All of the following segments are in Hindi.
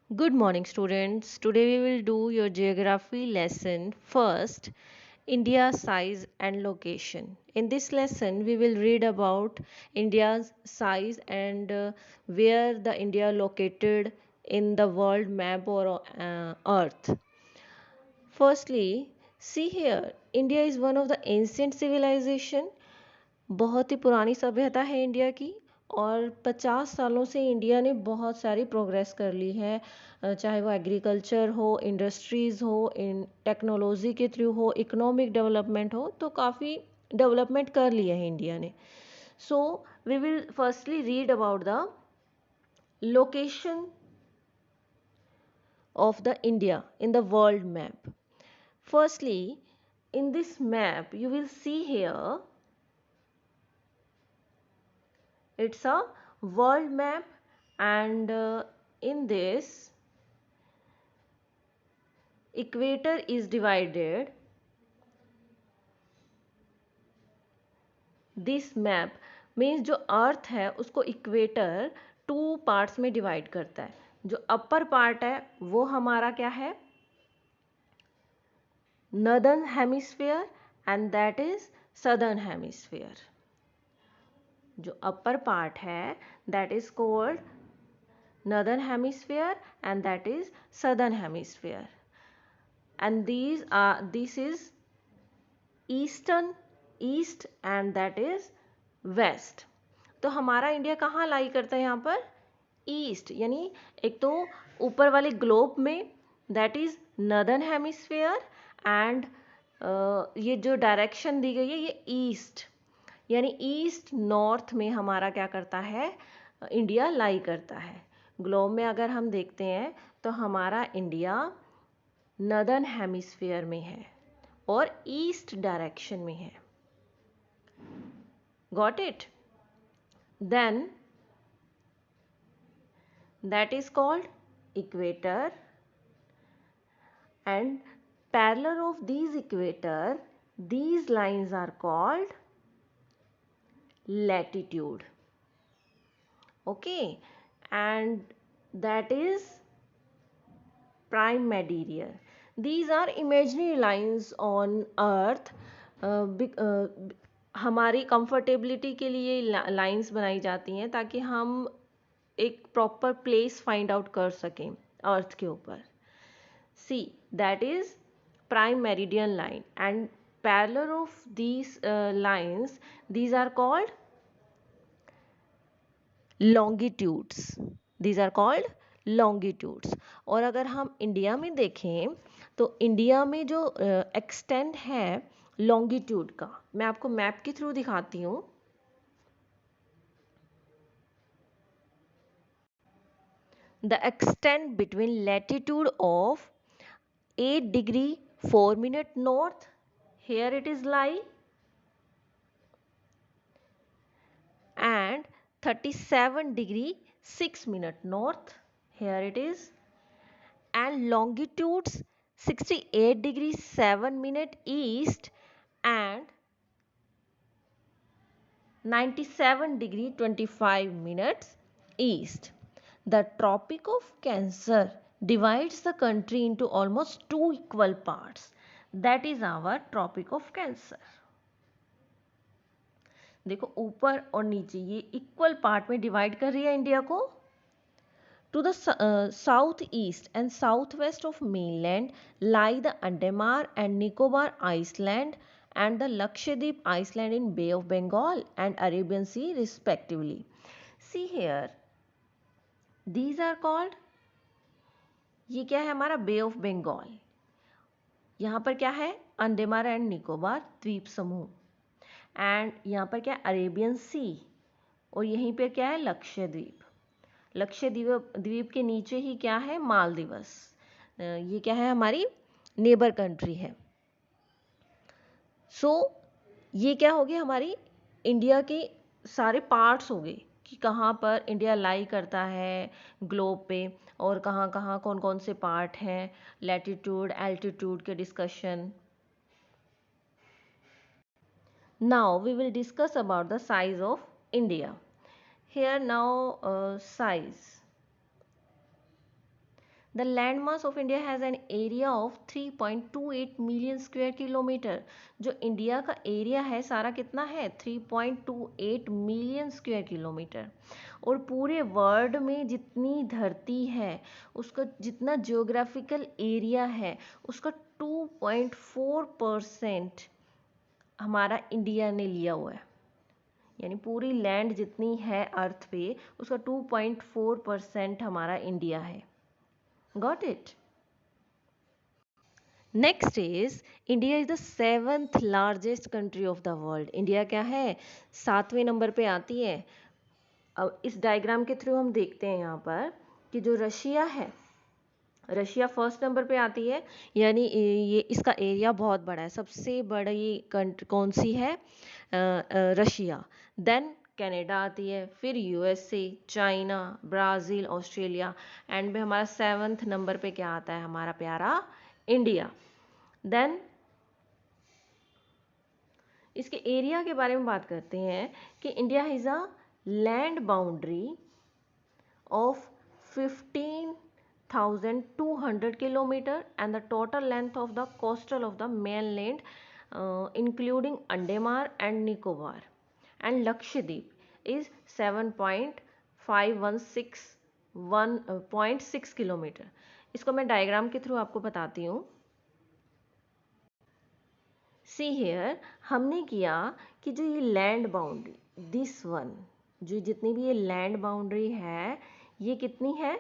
Good morning, students. Today we will do your geography lesson. First, India size and location. In this lesson, we will read about India's size and where the India located in the world map or Earth. Firstly, see here, India is one of the ancient civilization. बहुत ही पुरानी सभ्यता है इंडिया की। और 50 सालों से इंडिया ने बहुत सारी प्रोग्रेस कर ली है, चाहे वो एग्रीकल्चर हो, इंडस्ट्रीज़ हो, इन टेक्नोलॉजी के थ्रू हो, इकोनॉमिक डेवलपमेंट हो, तो काफ़ी डेवलपमेंट कर लिया है इंडिया ने। So we will firstly read about the location of the India in the world map. Firstly, in this map you will see here it's a world map, and in this equator is divided. This map means जो अर्थ है उसको इक्वेटर 2 पार्ट्स में डिवाइड करता है। जो अपर पार्ट है वो हमारा क्या है, northern hemisphere, and that is southern hemisphere. जो अपर पार्ट है that is called northern hemisphere, and that is southern hemisphere, and this is eastern east, and that is west. तो हमारा इंडिया कहाँ लाई करता है, यहाँ पर ईस्ट, यानी एक तो ऊपर वाले ग्लोब में that is northern hemisphere, and ये जो डायरेक्शन दी गई है ये ईस्ट, यानी ईस्ट नॉर्थ में हमारा क्या करता है, इंडिया लाई करता है। ग्लोब में अगर हम देखते हैं तो हमारा इंडिया नॉर्दर्न हेमिस्फीयर में है और ईस्ट डायरेक्शन में है। Got it? Then that is called equator, and parallel of these equator, these lines are called latitude. Okay, and that is prime meridian. These are imaginary lines on earth. हमारी कंफर्टेबिलिटी के लिए लाइंस बनाई जाती हैं ताकि हम एक प्रॉपर प्लेस फाइंड आउट कर सकें अर्थ के ऊपर। See that is prime meridian line, and parallel of these lines, these are called longitudes. These are called longitudes. और अगर हम इंडिया में देखें तो इंडिया में जो एक्सटेंड है लॉन्गिट्यूड का, मैं आपको मैप के थ्रू दिखाती हूँ। The extent between latitude of 8 degree 4 minute north, here it is lie, and 37 degree 6 minute north, here it is, and longitudes 68 degree 7 minute east and 97 degree 25 minutes east. The Tropic of Cancer divides the country into almost 2 equal parts. That is our Tropic of Cancer. देखो ऊपर और नीचे ये इक्वल पार्ट में डिवाइड कर रही है इंडिया को। To the southeast and southwest of mainland lie the Andaman and Nicobar Island and the Lakshadweep Island in Bay of Bengal and Arabian Sea respectively. See here, these are called, ये क्या है हमारा बे ऑफ बंगाल, यहाँ पर क्या है अंडमान एंड निकोबार द्वीप समूह, एंड यहाँ पर क्या है अरेबियन सी, और यहीं पे क्या है लक्षद्वीप। लक्षद्वीप द्वीप के नीचे ही क्या है मालदीवस, ये क्या है हमारी नेबर कंट्री है। सो ये क्या हो गया हमारी इंडिया के सारे पार्ट्स हो गए कि कहाँ पर इंडिया लाई करता है ग्लोब पे, और कहाँ कहाँ कौन कौन से पार्ट हैं, लैटिट्यूड एल्टीट्यूड के discussion. Now we will discuss about the size of India. Here now size. The land mass of India has an area of 3.28 million square kilometre. जो इंडिया का एरिया है सारा कितना है 3.28 मिलियन स्क्वायर किलोमीटर. और पूरे वर्ल्ड में जितनी धरती है उसका जितना जियोग्राफिकल एरिया है उसका 2.4% हमारा इंडिया ने लिया हुआ है. यानी पूरी लैंड जितनी है अर्थ पे उसका 2.4% हमारा इंडिया है. Got it? Next is India is the 7th largest country of the world. India क्या है 7वें नंबर पे आती है. अब इस डायग्राम के थ्रू हम देखते हैं यहाँ पर कि जो रशिया है रशिया फर्स्ट नंबर पे आती है. यानी ये इसका एरिया बहुत बड़ा है. सबसे बड़ी कंट्री कौन सी है रशिया. देन कनाडा आती है, फिर USA, China, Brazil, Australia and में हमारा 7th नंबर पे क्या आता है हमारा प्यारा इंडिया. देन इसके एरिया के बारे में बात करते हैं कि India has a land boundary of 15,200 kilometer and the total length of the coastal of the mainland including Andaman and Nicobar and Lakshadweep is 7.516.6 kilometre. इसको मैं डायग्राम के थ्रू आपको बताती हूँ. सी हेयर हमने किया कि जो ये लैंड बाउंड्री दिस वन जो जितनी भी ये लैंड बाउंड्री है ये कितनी है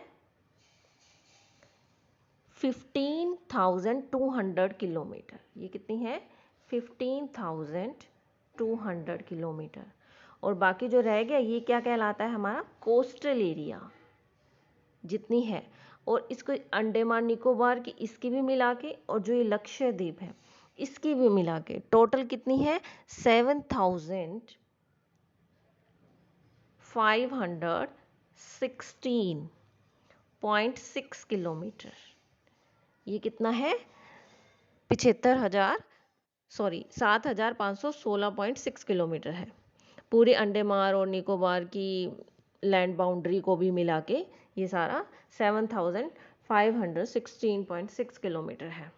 15,200 किलोमीटर. ये कितनी है 15,200 किलोमीटर. और बाकी जो रह गया ये क्या कहलाता है हमारा कोस्टल एरिया जितनी है. और इसको अंडमान निकोबार की इसकी भी मिला के और जो ये लक्षद्वीप है इसकी भी मिला के टोटल कितनी है 7,516.6 किलोमीटर. ये कितना है 7,516.6 किलोमीटर है. पूरे अंडमान और निकोबार की लैंड बाउंड्री को भी मिला के ये सारा 7,516.6 किलोमीटर है.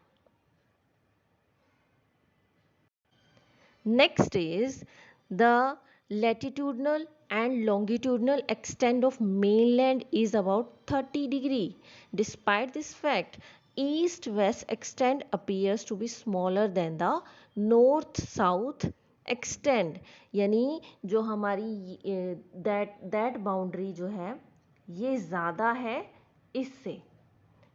Next is the latitudinal and longitudinal extent of mainland is about 30 degree. Despite this fact, east-west extent appears to be smaller than the north-south extent. यानी जो हमारी that boundary जो है ये ज़्यादा है इससे.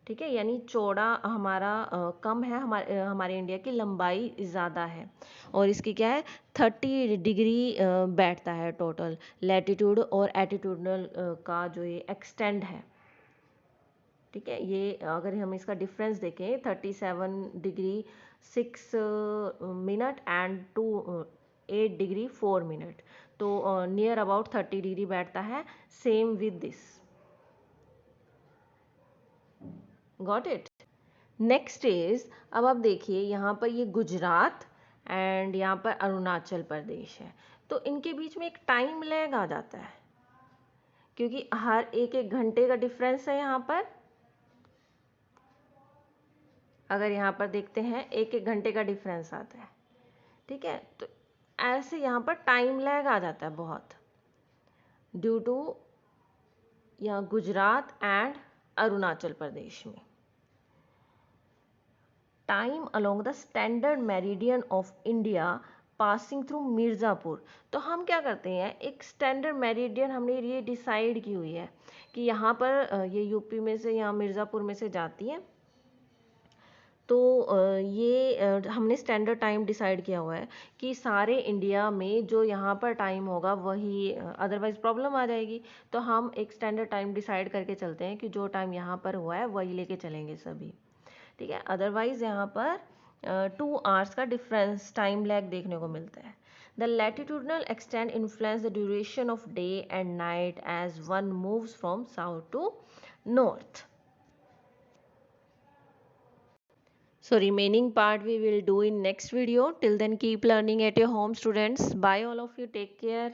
ठीक है. यानी चौड़ा हमारा कम है. हमारे इंडिया की लंबाई ज़्यादा है और इसकी क्या है 30 डिग्री बैठता है टोटल लैटिट्यूड और एटीट्यूडनल का जो ये एक्सटेंड है. ठीक है. ये अगर हम इसका डिफरेंस देखें 37 degree 6 minute and 8 degree 4 minute तो नियर अबाउट 30 डिग्री बैठता है. Same with this. Got it. Next is अब आप देखिए यहाँ पर ये गुजरात एंड यहाँ पर अरुणाचल प्रदेश है तो इनके बीच में एक टाइम लैग आ जाता है क्योंकि हर एक घंटे का डिफरेंस है. यहाँ पर अगर यहाँ पर देखते हैं एक घंटे का डिफरेंस आता है. ठीक है. तो ऐसे यहाँ पर टाइम लैग आ जाता है बहुत ड्यू टू यहाँ गुजरात एंड अरुणाचल प्रदेश में. Time along the standard meridian of India passing through Mirzapur. तो हम क्या करते हैं एक स्टैंडर्ड मेरिडियन हमने ये डिसाइड की हुई है कि यहाँ पर ये यूपी में से यहाँ मिर्ज़ापुर में से जाती है तो ये हमने स्टैंडर्ड टाइम डिसाइड किया हुआ है कि सारे इंडिया में जो यहाँ पर टाइम होगा वही अदरवाइज़ प्रॉब्लम आ जाएगी. तो हम एक स्टैंडर्ड टाइम डिसाइड करके चलते हैं कि जो टाइम यहाँ पर हुआ है वही लेके चलेंगे सभी. ठीक है. अदरवाइज़ यहाँ पर 2 आवर्स का डिफरेंस टाइम लैग देखने को मिलता है. The latitudinal extend influence the duration of day and night as one moves from south to north. So remaining part we will do in next video. Till then keep learning at your home students. Bye all of you. Take care.